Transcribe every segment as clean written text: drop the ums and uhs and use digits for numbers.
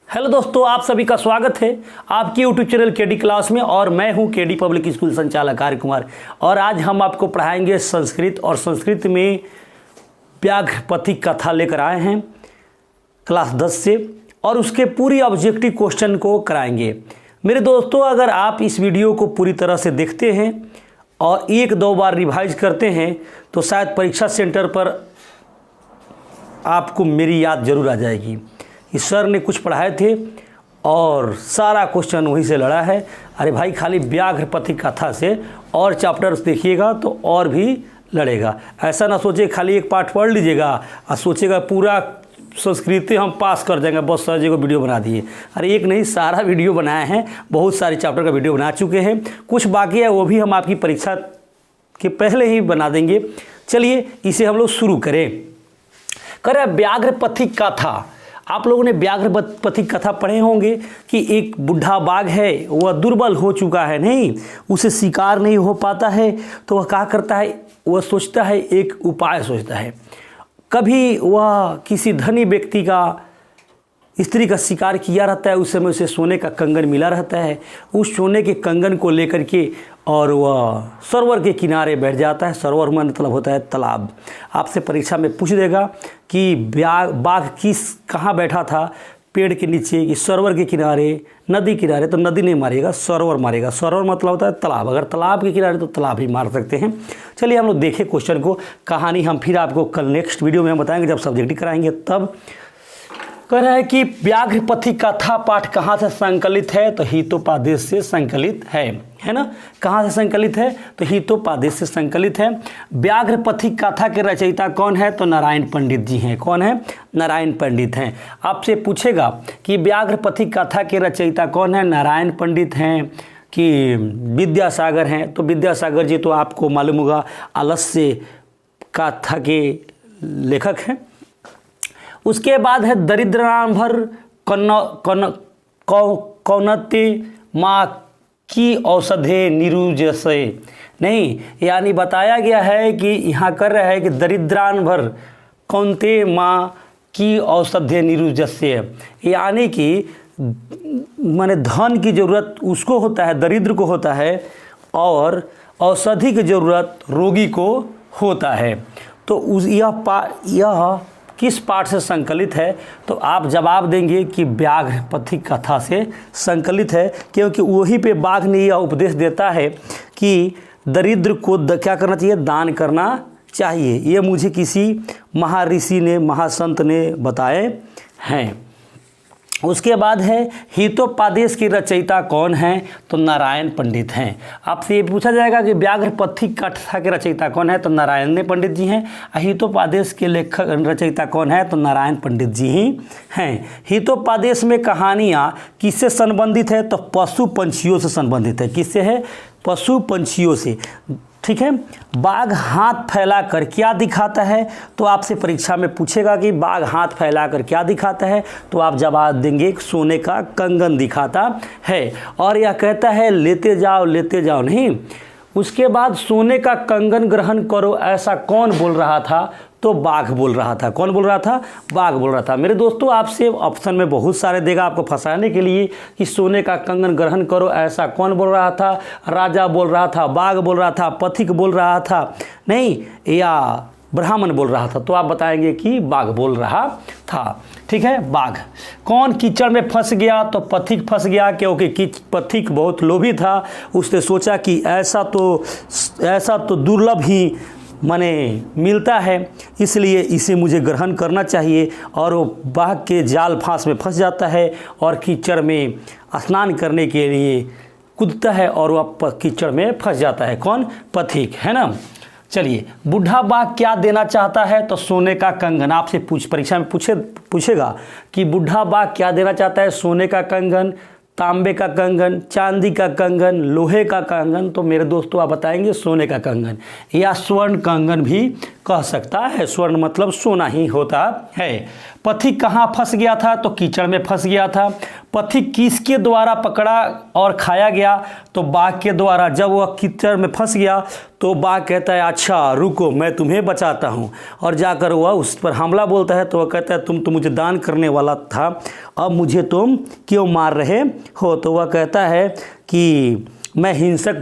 Hello दोस्तों, आप सभी का स्वागत है आपकी यूट्यूब चैनल केडी क्लास में। और मैं हूं केडी पब्लिक स्कूल संचालक आर्य कुमार। और आज हम आपको पढ़ाएंगे संस्कृत। और संस्कृत में व्याघ्र पथिक कथा लेकर आए हैं क्लास 10 से, और उसके पूरी ऑब्जेक्टिव क्वेश्चन को कराएंगे। मेरे दोस्तों, अगर आप इस वीडियो को पूरी तरह से देखते हैं और एक दो बार रिवाइज करते हैं तो शायद परीक्षा सेंटर पर आपको मेरी याद जरूर आ जाएगी। इस सर ने कुछ पढ़ाए थे और सारा क्वेश्चन वहीं से लड़ा है। अरे भाई, खाली व्याघ्र पथिक कथा से और चैप्टर्स देखिएगा तो और भी लड़ेगा। ऐसा ना सोचे खाली एक पार्ट पढ़ लीजिएगा और सोचेगा पूरा संस्कृत हम पास कर जाएंगे, बस सर जी को वीडियो बना दिए। अरे एक नहीं, सारा वीडियो बनाए हैं, बहुत सारे चैप्टर का वीडियो बना चुके हैं। कुछ बाकी है, वो भी हम आपकी परीक्षा के पहले ही बना देंगे। चलिए इसे हम लोग शुरू करें व्याघ्र पथिक कथा। आप लोगों ने व्याघ्र पथिक कथा पढ़े होंगे कि एक बुढ़ा बाघ है, वह दुर्बल हो चुका है, नहीं उसे शिकार नहीं हो पाता है, तो वह क्या करता है, वह सोचता है, एक उपाय सोचता है। कभी वह किसी धनी व्यक्ति का स्त्री का शिकार किया रहता है, उस समय उसे सोने का कंगन मिला रहता है। उस सोने के कंगन को लेकर के और वह सरोवर के किनारे बैठ जाता है। सरोवर में मतलब होता है तालाब। आपसे परीक्षा में पूछ देगा कि बाघ कहाँ बैठा था, पेड़ के नीचे कि सरोवर के किनारे, नदी किनारे, तो नदी नहीं मारिएगा, सरोवर मारिएगा। सरोवर मतलब होता है तालाब। अगर तालाब के किनारे तो तालाब ही मार सकते हैं। चलिए हम लोग देखें क्वेश्चन को। कहानी हम फिर आपको कल नेक्स्ट वीडियो में बताएंगे, जब सब्जेक्ट कराएंगे तब। कह रहा है कि व्याघ्र पथिक कथा पाठ कहाँ से संकलित है, तो हितोपदेश से संकलित है ना। कहाँ से संकलित है, तो हितोपदेश से संकलित है। व्याघ्र पथिक कथा के रचयिता कौन है, तो नारायण पंडित जी हैं। कौन है, नारायण पंडित हैं। आपसे पूछेगा कि व्याघ्र पथिक कथा के रचयिता कौन है, नारायण पंडित हैं कि विद्यासागर हैं। तो विद्यासागर जी तो आपको मालूम होगा आलस्य कथा के लेखक हैं। उसके बाद है दरिद्रांभर कौनते माँ की औषधे निरुजसे। नहीं, यानी बताया गया है कि यहाँ कर रहा है कि दरिद्रांभर कौनते माँ की औषधे निरुजसे, यानी कि माने धन की ज़रूरत उसको होता है, दरिद्र को होता है, और औषधि की ज़रूरत रोगी को होता है। तो यह किस पाठ से संकलित है, तो आप जवाब देंगे कि व्याघ्र पथिक कथा से संकलित है, क्योंकि वहीं पे बाघ ने यह उपदेश देता है कि दरिद्र को क्या करना चाहिए, दान करना चाहिए। ये मुझे किसी महर्षि ने, महासंत ने बताए हैं। उसके बाद है हितोपदेश के रचयिता कौन हैं, तो नारायण पंडित हैं। आपसे ये पूछा जाएगा कि व्याघ्र पथिक कथा के रचयिता कौन है, तो नारायण पंडित जी हैं। हितोपदेश के लेखक रचयिता कौन है, तो नारायण पंडित जी ही हैं। हितोपदेश में कहानियाँ किससे संबंधित है, तो पशु पंछियों से संबंधित है। किससे है, पशु पंछियों से। ठीक है। बाघ हाथ फैलाकर क्या दिखाता है, तो आपसे परीक्षा में पूछेगा कि बाघ हाथ फैलाकर क्या दिखाता है, तो आप जवाब देंगे सोने का कंगन दिखाता है। और यह कहता है लेते जाओ नहीं। उसके बाद सोने का कंगन ग्रहण करो, ऐसा कौन बोल रहा था, तो बाघ बोल रहा था। कौन बोल रहा था, बाघ बोल रहा था। मेरे दोस्तों, आपसे ऑप्शन में बहुत सारे देगा आपको फंसाने के लिए कि सोने का कंगन ग्रहण करो ऐसा कौन बोल रहा था, राजा बोल रहा था, बाघ बोल रहा था, पथिक बोल रहा था, नहीं, या ब्राह्मण बोल रहा था। तो आप बताएंगे कि बाघ बोल रहा था। ठीक है। बाघ कौन कीचड़ में फंस गया, तो पथिक फंस गया, क्योंकि पथिक बहुत लोभी था। उसने सोचा कि ऐसा तो दुर्लभ ही माने मिलता है, इसलिए इसे मुझे ग्रहण करना चाहिए। और वो बाघ के जाल फांस में फंस जाता है और कीचड़ में स्नान करने के लिए कूदता है और वह कीचड़ में फंस जाता है। कौन, पथिक, है ना। चलिए, बुढ़ा बाघ क्या देना चाहता है, तो सोने का कंगन। आपसे परीक्षा में पूछेगा कि बुढ़ा बाघ क्या देना चाहता है, सोने का कंगन, तांबे का कंगन, चांदी का कंगन, लोहे का कंगन। तो मेरे दोस्तों आप बताएंगे सोने का कंगन, या स्वर्ण कंगन भी कह सकता है। स्वर्ण मतलब सोना ही होता है। पथिक कहाँ फंस गया था, तो कीचड़ में फंस गया था। पथिक किसके द्वारा पकड़ा और खाया गया? तो बाघ के द्वारा। जब वह कीचड़ में फंस गया तो बाघ कहता है अच्छा रुको मैं तुम्हें बचाता हूँ, और जाकर वह उस पर हमला बोलता है। तो वह कहता है तुम तो मुझे दान करने वाला था, अब मुझे तुम क्यों मार रहे हो? तो वह कहता है कि मैं हिंसक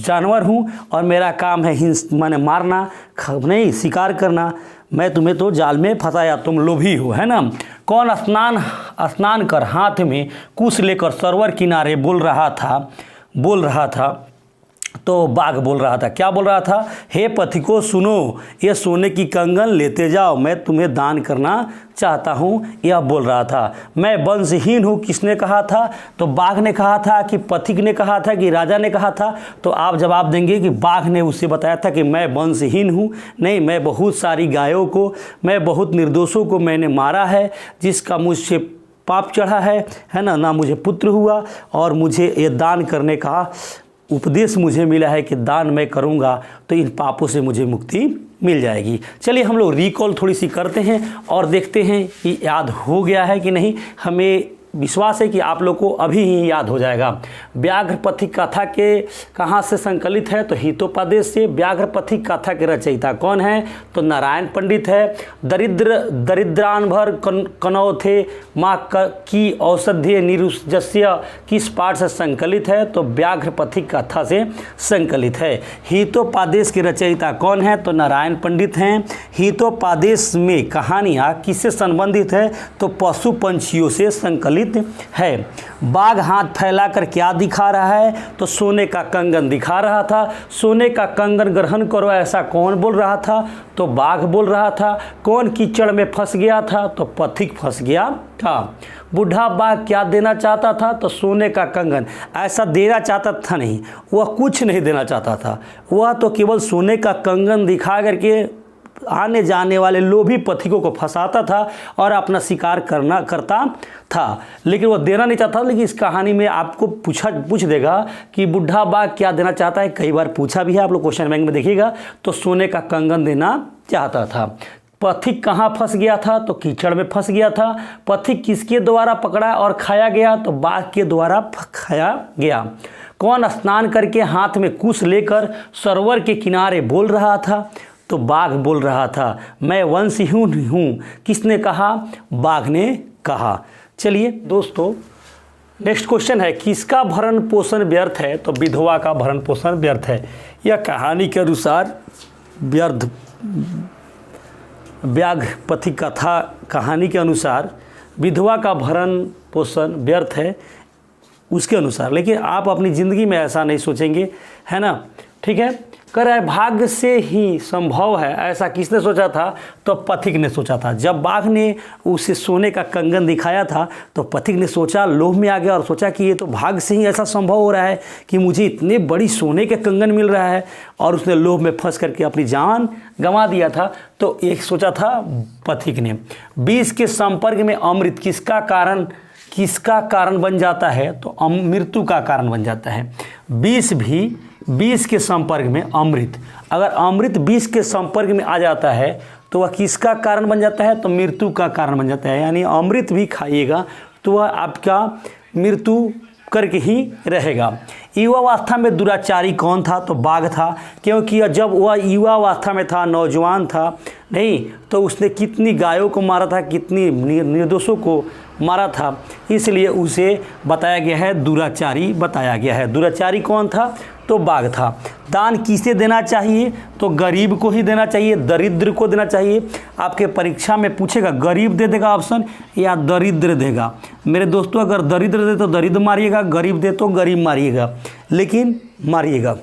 जानवर हूँ और मेरा काम है माने मारना नहीं शिकार करना, मैं तुम्हें तो जाल में फंसाया, तुम लोभी हो, है ना। कौन स्नान कर हाथ में कुश लेकर सरोवर किनारे बोल रहा था? तो बाघ बोल रहा था, क्या बोल रहा था? हे पथिको सुनो, ये सोने की कंगन लेते जाओ, मैं तुम्हें दान करना चाहता हूँ, यह बोल रहा था। मैं वंशहीन हूँ, किसने कहा था? तो बाघ ने कहा था कि पथिक ने कहा था कि राजा ने कहा था? तो आप जवाब देंगे कि बाघ ने उससे बताया था कि मैं वंशहीन हूँ, नहीं मैं बहुत सारी गायों को, मैं बहुत निर्दोषों को मैंने मारा है, जिसका मुझसे पाप चढ़ा है ना मुझे पुत्र हुआ, और मुझे ये दान करने का उपदेश मुझे मिला है कि दान मैं करूंगा तो इन पापों से मुझे मुक्ति मिल जाएगी। चलिए हम लोग रिकॉल थोड़ी सी करते हैं और देखते हैं कि याद हो गया है कि नहीं। हमें विश्वास है कि आप लोग को अभी ही याद हो जाएगा। व्याघ्र पथिक कथा के कहाँ से संकलित है? तो हितोपदेश से। व्याघ्र पथिक कथा के रचयिता कौन है? तो नारायण पंडित है। दरिद्रानभर कनौ थे माँ की औषधि निरुजस्य किस पाठ से संकलित है? तो व्याघ्र पथिक कथा से संकलित है। हितोपदेश के रचयिता कौन है? तो नारायण पंडित हैं। हितोपदेश में कहानियाँ किससे संबंधित है? तो पशु पंछियों से संकलित है। बाघ हाथ फैलाकर क्या दिखा रहा है? तो सोने का कंगन दिखा रहा था। सोने का कंगन ग्रहण करो ऐसा कौन बोल रहा था? तो बाघ बोल रहा था। कौन कीचड़ में फंस गया था? तो पथिक फंस गया था। बूढ़ा बाघ क्या देना चाहता था? तो सोने का कंगन। ऐसा देना चाहता था नहीं, वह कुछ नहीं देना चाहता था, वह तो केवल सोने का कंगन दिखा करके आने जाने वाले लोभी पथिकों को फंसाता था और अपना शिकार करता था, लेकिन वो देना नहीं चाहता। लेकिन इस कहानी में आपको पूछ देगा कि बुढ़ा बाघ क्या देना चाहता है, कई बार पूछा भी है, आप लोग क्वेश्चन बैंक में देखिएगा। तो सोने का कंगन देना चाहता था। पथिक कहाँ फंस गया था? तो कीचड़ में फंस गया था। पथिक किसके द्वारा पकड़ा और खाया गया? तो बाघ के द्वारा खाया गया। कौन स्नान करके हाथ में कुश लेकर सरोवर के किनारे बोल रहा था? तो बाघ बोल रहा था। मैं वंशहीन हूँ, किसने कहा? बाघ ने कहा। चलिए दोस्तों नेक्स्ट क्वेश्चन है, किसका भरण पोषण व्यर्थ है? तो विधवा का भरण पोषण व्यर्थ है। यह कहानी के अनुसार व्याघ्र पथिक कथा कहानी के अनुसार विधवा का भरण पोषण व्यर्थ है उसके अनुसार, लेकिन आप अपनी ज़िंदगी में ऐसा नहीं सोचेंगे, है ना। ठीक है, कह रहा है भाग्य से ही संभव है, ऐसा किसने सोचा था? तो पथिक ने सोचा था। जब बाघ ने उसे सोने का कंगन दिखाया था तो पथिक ने सोचा, लोभ में आ गया और सोचा कि ये तो भाग्य से ही ऐसा संभव हो रहा है कि मुझे इतने बड़ी सोने के कंगन मिल रहा है, और उसने लोभ में फंस करके अपनी जान गंवा दिया था। तो एक सोचा था पथिक ने। विष के संपर्क में अमृत किसका कारण बन जाता है? तो मृत्यु का कारण बन जाता है। विष भी विष के संपर्क में अमृत, अगर अमृत विष के संपर्क में आ जाता है तो वह किसका कारण बन जाता है? तो मृत्यु का कारण बन जाता है। यानी अमृत भी खाइएगा तो वह आपका मृत्यु करके ही रहेगा। युवावस्था में दुराचारी कौन था? तो बाघ था, क्योंकि जब वह युवावस्था में था, नौजवान था नहीं, तो उसने कितनी गायों को मारा था, कितनी निर्दोषों को मारा था, इसलिए उसे बताया गया है दुराचारी बताया गया है। दुराचारी कौन था? तो बाघ था। दान किसे देना चाहिए? तो गरीब को ही देना चाहिए, दरिद्र को देना चाहिए। आपके परीक्षा में पूछेगा गरीब दे देगा ऑप्शन या दरिद्र देगा। मेरे दोस्तों अगर दरिद्र दे तो दरिद्र मारिएगा, गरीब दे तो गरीब मारिएगा, लेकिन मारिएगा।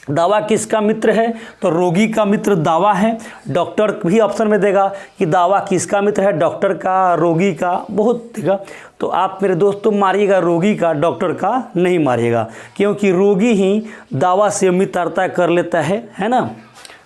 दावा किसका मित्र है? तो रोगी का मित्र दावा है। डॉक्टर भी ऑप्शन में देगा कि दावा किसका मित्र है, डॉक्टर का, रोगी का, बहुत देगा। तो आप मेरे दोस्तों मारिएगा रोगी का, डॉक्टर का नहीं मारिएगा, क्योंकि रोगी ही दावा से मित्रता कर लेता है ना।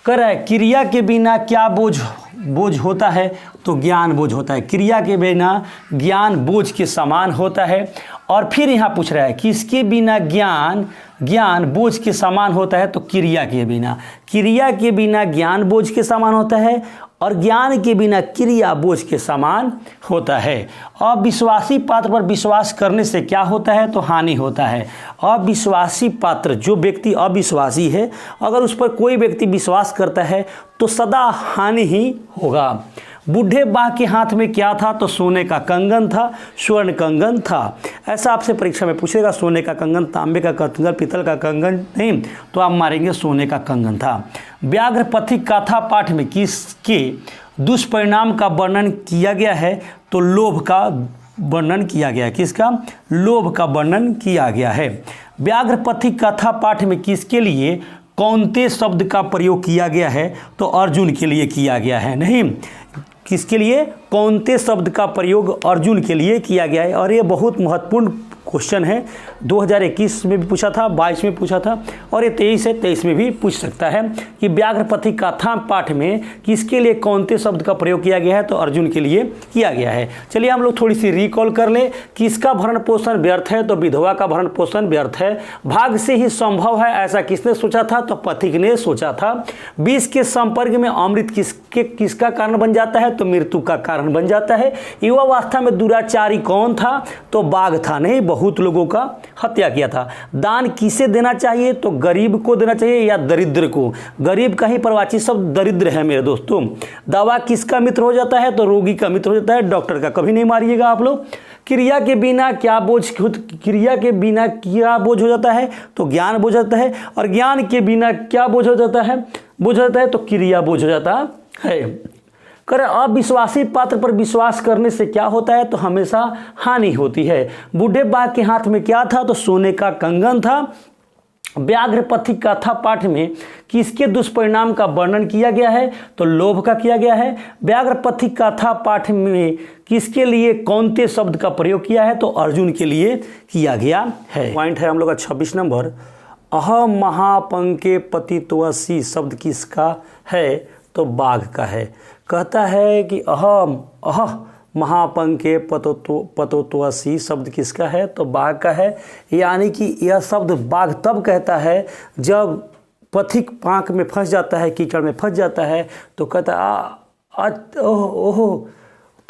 कर है क्रिया के बिना क्या बोझ होता है? तो ज्ञान बोझ होता है। क्रिया के बिना ज्ञान बोझ के समान होता है। और फिर यहाँ पूछ रहा है किसके बिना ज्ञान बोझ के समान होता है? तो क्रिया के बिना। क्रिया के बिना ज्ञान बोझ के समान होता है, और ज्ञान के बिना क्रिया बोझ के समान होता है। अविश्वासी पात्र पर विश्वास करने से क्या होता है? तो हानि होता है। अविश्वासी पात्र, जो व्यक्ति अविश्वासी है, अगर उस पर कोई व्यक्ति विश्वास करता है तो सदा हानि ही होगा। बूढ़े बाघ के हाथ में क्या था? तो सोने का कंगन था, स्वर्ण कंगन था। ऐसा आपसे परीक्षा में पूछेगा, सोने का कंगन, तांबे का कंगन, पीतल का कंगन, नहीं तो आप मारेंगे सोने का कंगन था। व्याघ्र पथिक गाथा पाठ में किसके दुष्परिणाम का वर्णन किया गया है? तो लोभ का वर्णन किया गया है। किसका? लोभ का वर्णन किया गया है। व्याघ्र पथिक गाथा पाठ में किसके लिए कौनते शब्द का प्रयोग किया गया है? तो अर्जुन के लिए किया गया है। नहीं, किसके लिए? कौनते शब्द का प्रयोग अर्जुन के लिए किया गया है। और ये बहुत महत्वपूर्ण क्वेश्चन है, 2021 में भी पूछा था, 22 में पूछा था, और ये 23 है, 23 में भी पूछ सकता है कि व्याघ्र पथिक गाथा पाठ में किसके लिए कौनते शब्द का प्रयोग किया गया है? तो अर्जुन के लिए किया गया है। चलिए हम लोग थोड़ी सी रिकॉल कर ले। किसका भरण पोषण व्यर्थ है? तो विधवा का भरण पोषण व्यर्थ है। भाग से ही संभव है, ऐसा किसने सोचा था? तो पथिक ने सोचा था। विष के संपर्क में अमृत किसका कारण बन जाता है? तो मृत्यु का कारण बन जाता है। युवावस्था में दुराचारी कौन था? तो बाघ था। नहीं, बहुत लोगों का हत्या किया था। दान किसे देना चाहिए? तो गरीब को देना चाहिए या दरिद्र को? गरीब का ही प्रवाची शब्द दरिद्र है मेरे दोस्तों। दवा किसका मित्र हो जाता है? तो रोगी का मित्र हो जाता है, डॉक्टर का कभी नहीं मारिएगा आप लोग। क्रिया के बिना क्या बोझ हो जाता है? तो ज्ञान बोझ जाता है। और ज्ञान के बिना क्या बोझ हो जाता है? तो क्रिया बोझ हो जाता है। कर अविश्वासी पात्र पर विश्वास करने से क्या होता है? तो हमेशा हानि होती है। बूढ़े बाघ के हाथ में क्या था? तो सोने का कंगन था। व्याघ्र पथिक गाथा पाठ में किसके दुष्परिणाम का वर्णन किया गया है? तो लोभ का किया गया है। व्याघ्र पथिक गाथा पाठ में किसके लिए कौनते शब्द का प्रयोग किया है? तो अर्जुन के लिए किया गया है। पॉइंट है हम लोग का 26 नंबर। अह महापंके पतित्वसी शब्द किसका है? तो बाघ का है। कहता है कि अह महापंके पतोत्वसी शब्द किसका है? तो बाघ का है। यानी कि यह शब्द बाघ तब कहता है जब पथिक पांक में फंस जाता है, कीचड़ में फंस जाता है, तो कहता है ओह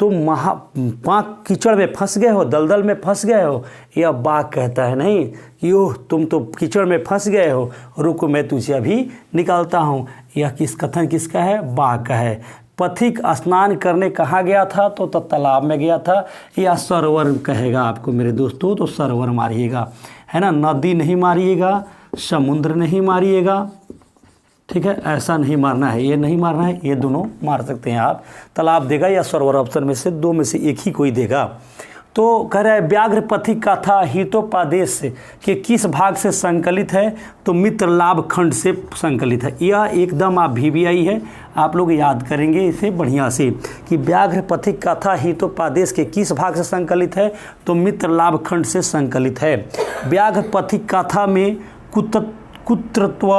तुम पांक कीचड़ में फंस गए हो, दलदल में फंस गए हो। यह बाघ कहता है नहीं कि ओह तुम तो कीचड़ में फंस गए हो, रुको मैं तुझे अभी निकालता हूँ। यह कथन किसका है? बाघ का है। पथिक स्नान करने कहाँ गया था? तो तालाब में गया था, या सरोवर कहेगा आपको मेरे दोस्तों, तो सरोवर मारिएगा, है ना। नदी नहीं मारिएगा, समुद्र नहीं मारिएगा, ठीक है, ऐसा नहीं मारना है, ये नहीं मारना है, ये दोनों मार सकते हैं आप। तालाब देगा या सरोवर, ऑप्शन में से दो में से एक ही कोई देगा। तो कह रहा है व्याघ्र पथिक गाथा हितोपदेश के किस भाग से संकलित है? तो मित्र लाभ खंड से संकलित है। यह एकदम आप VVI है, आप लोग याद करेंगे इसे बढ़िया से कि व्याघ्र पथिक गाथा हितोपदेश के किस भाग से संकलित है? तो मित्र लाभ खंड से संकलित है। व्याघ्र पथिक गाथा में कुत्रत्व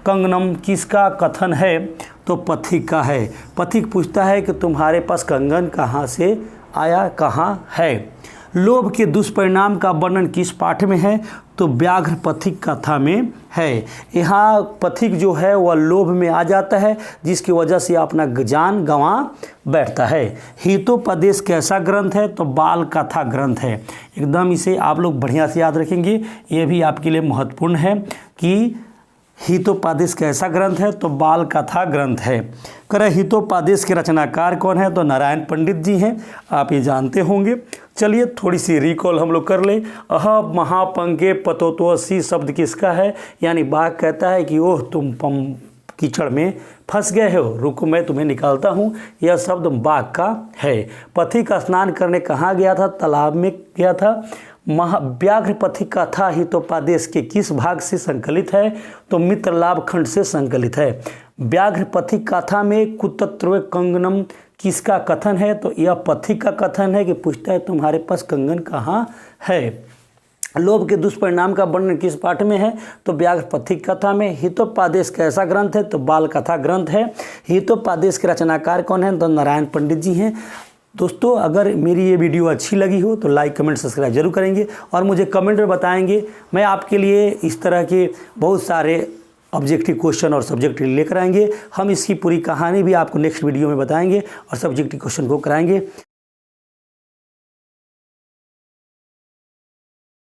कंगनम किसका कथन है? तो पथिक का है। पथिक पूछता है कि तुम्हारे पास कंगन कहाँ से आया, कहाँ है। लोभ के दुष्परिणाम का वर्णन किस पाठ में है? तो व्याघ्र पथिक कथा में है। यहाँ पथिक जो है वह लोभ में आ जाता है, जिसकी वजह से अपना जान गंवा बैठता है। हितोपदेश कैसा ग्रंथ है? तो बाल कथा ग्रंथ है। एकदम इसे आप लोग बढ़िया से याद रखेंगे, ये भी आपके लिए महत्वपूर्ण है कि हितोपदेश कैसा ग्रंथ है? तो बाल कथा ग्रंथ है। कर हितोपदेश के रचनाकार कौन है? तो नारायण पंडित जी हैं, आप ये जानते होंगे। चलिए थोड़ी सी रिकॉल हम लोग कर ले। अह महापंके पतोत्वसी शब्द किसका है? यानी बाघ कहता है कि ओह तुम कीचड़ में फंस गए हो, रुको मैं तुम्हें निकालता हूँ। यह शब्द बाघ का है। पथिक स्नान करने कहाँ गया था? तालाब में गया था। व्याघ्र पथिक गाथा हितोपदेश के किस भाग से संकलित है? तो मित्र लाभ खंड से संकलित है। व्याघ्र पथिक गाथा में कुतत्व कंगनम किसका कथन है? तो यह पथिक का कथन है कि पूछता है तुम्हारे पास कंगन कहाँ है। लोभ के दुष्परिणाम का वर्णन किस पाठ में है? तो व्याघ्र पथिक कथा में। हितोपदेश कैसा ग्रंथ है? तो बाल कथा ग्रंथ है। हितोपदेश के रचनाकार कौन है? तो नारायण पंडित जी हैं। दोस्तों अगर मेरी ये वीडियो अच्छी लगी हो तो लाइक कमेंट सब्सक्राइब जरूर करेंगे और मुझे कमेंट में बताएंगे। मैं आपके लिए इस तरह के बहुत सारे ऑब्जेक्टिव क्वेश्चन और सब्जेक्टिव लेकर आएंगे। हम इसकी पूरी कहानी भी आपको नेक्स्ट वीडियो में बताएंगे और सब्जेक्टिव क्वेश्चन को कराएंगे।